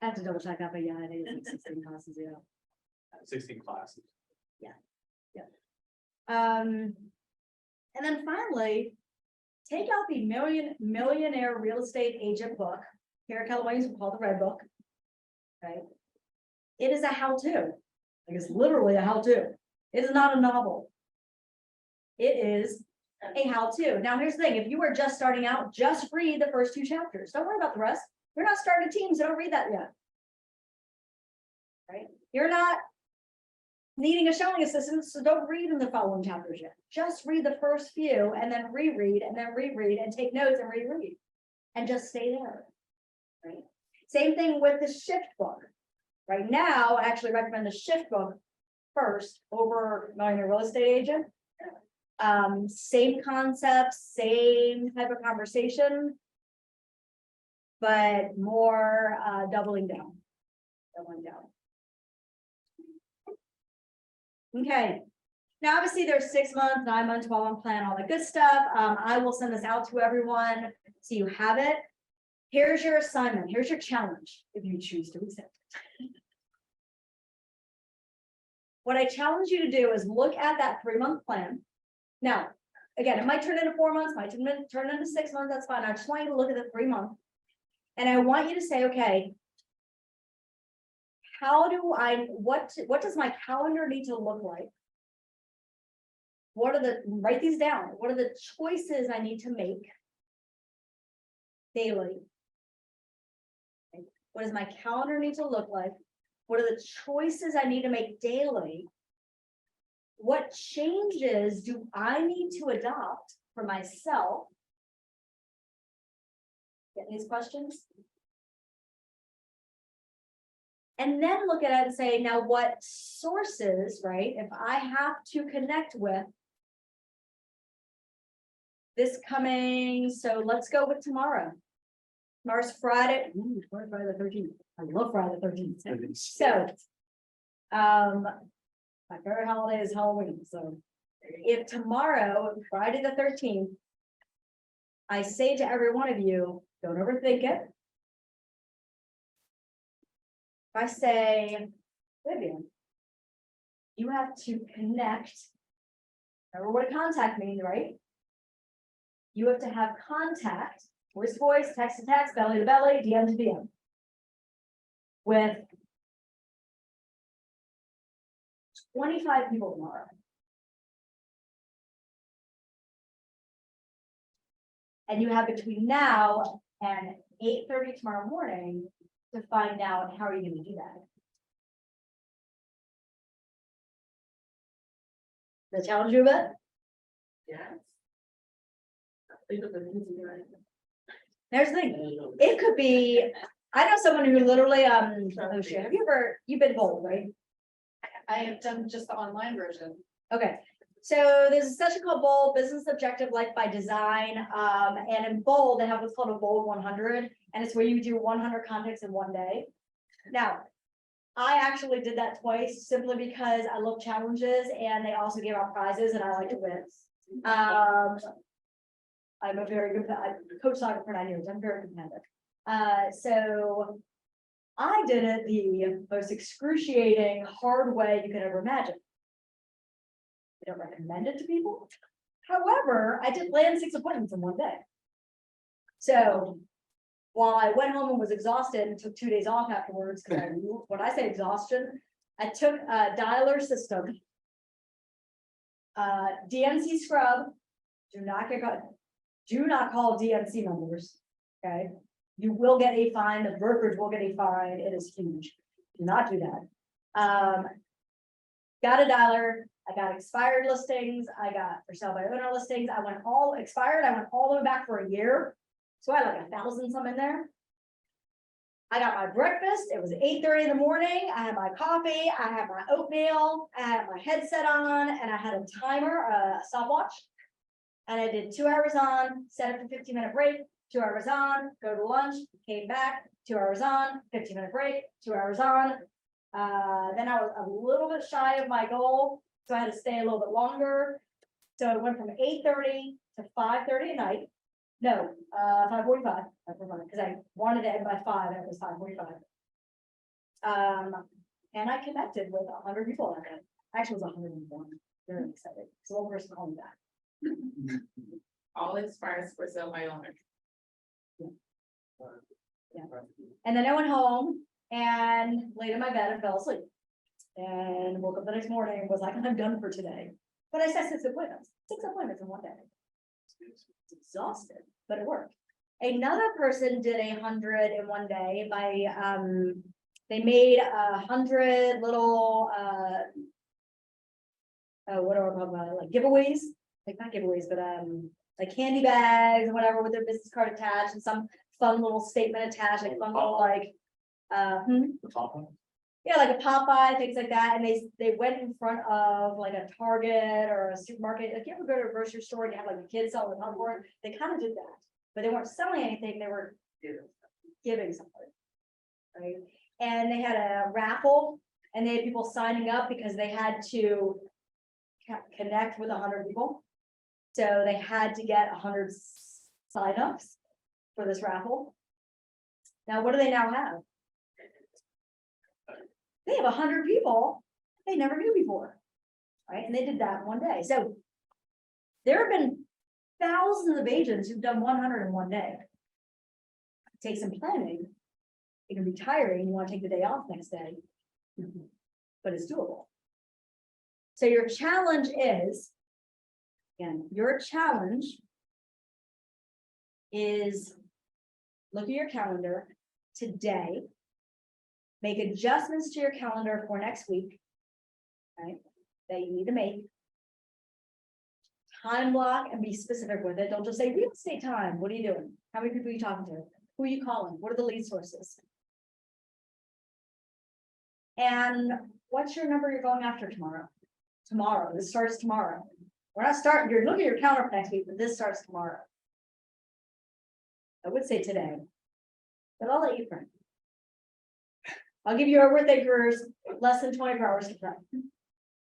I have to double check that, but yeah, it is 16 classes, yeah. 16 classes. And then finally, take out the millionaire real estate agent book. Here at Keller Williams, we call it the Red Book. Right? It is a how-to. Like it's literally a how-to. It is not a novel. It is a how-to. Now, here's the thing. If you are just starting out, just read the first 2 chapters. Don't worry about the rest. You're not starting a team, so don't read that yet. Right? You're not needing a showing assistant, so don't read in the following chapters yet. Just read the first few and then reread and take notes and reread. And just stay there. Right? Same thing with the shift book. Right now, I actually recommend the shift book first over Millionaire Real Estate Agent. Same concepts, same type of conversation, but more doubling down. Okay, now obviously there's 6 months, 9 months, 12-month plan, all that good stuff. I will send this out to everyone so you have it. Here's your assignment. Here's your challenge if you choose to accept it. What I challenge you to do is look at that 3-month plan. Now, again, it might turn into 4 months, might turn into 6 months. That's fine. I just want you to look at the 3 month. And I want you to say, okay, what does my calendar need to look like? Write these down. What are the choices I need to make daily? Okay. What does my calendar need to look like? What are the choices I need to make daily? What changes do I need to adopt for myself Any of these questions? And then look at it and say, now what sources, right, if I have to connect with this coming, so let's go with tomorrow. Tomorrow's Friday, tomorrow's Friday the 13th. I love Friday the 13th. So, my favorite holiday is Halloween, so if tomorrow, Friday the 13th, I say to every one of you, don't overthink it. If I say, Vivian, you have to connect. Remember what a contact means, right? You have to have contact, voice to voice, text to text, belly to belly, DM to DM. With 25 people tomorrow. And you have between now and 8:30 tomorrow morning to find out how are you gonna do that. The challenge you a bit? Yes. There's the thing, it could be, I know someone who literally, oh shit, you've been bold, right? I have done just the online version. Okay, so there's a session called Bold Business Objective Life by Design, and in Bold, they have what's called a Bold 100, and it's where you do 100 contacts in one day. Now, I actually did that twice simply because I love challenges and they also give out prizes and I like to win. I'm a very good, I coached soccer for 9 years, I'm very competitive. So I did it the most excruciating, hard way you could ever imagine. I don't recommend it to people. However, I did land 6 appointments in one day. So while I went home and was exhausted and took 2 days off afterwards, because when I say exhaustion, I took a dialer system. DNC scrub, do not call DNC numbers, okay? You will get a fine, the brokerage will get a fine, it is huge, do not do that. Got a dialer, I got expired listings, I got for sale by owner listings, I went all expired, I went all the way back for a year. So I had like 1,000 some in there. I got my breakfast, it was 8:30 in the morning, I had my coffee, I had my oatmeal, I had my headset on, and I had a timer, a stopwatch. And I did 2 hours on, set up a 15-minute break, 2 hours on, go to lunch, came back, 2 hours on, 15-minute break, 2 hours on. Then I was a little bit shy of my goal, so I had to stay a little bit longer. So it went from 8:30 to 5:30 at night. No, 5:45, because I wanted to end by 5, and it was 5:45. And I connected with 100 people that day. Actually, it was 101. Very excited. So one person called me back. All expires for sale by owner. And then I went home and laid in my bed and fell asleep. And woke up the next morning and was like, I'm done for today. But I set 6 appointments in one day. It's exhausted, but it worked. Another person did 100 in one day by, they made 100 little, what are we talking about, like giveaways, like not giveaways, but like candy bags and whatever with their business card attached and some fun little statement attached, like fun little like, The top one? yeah, like a Popeye, things like that, and they went in front of like a Target or a supermarket, like you ever go to a grocery store and you have like the kids selling popcorn, they kind of did that. But they weren't selling anything, they were giving something. Right, and they had a raffle, and they had people signing up because they had to connect with 100 people. So they had to get 100 signups for this raffle. Now, what do they now have? They have 100 people they never knew before, right? And they did that in one day. So there have been thousands of agents who've done 100 in one day. Take some planning. It can be tiring. You want to take the day off next day, but it's doable. So your challenge is, again, your challenge is look at your calendar today. Make adjustments to your calendar for next week, right? That you need to make. Time block and be specific with it. Don't just say real estate time. What are you doing? How many people are you talking to? Who are you calling? What are the lead sources? And what's your number you're going after tomorrow? Tomorrow, this starts tomorrow. We're not starting, you're looking at your calendar for next week, but this starts tomorrow. I would say today. But I'll let you print. I'll give you a birthday for less than 24 hours to prep.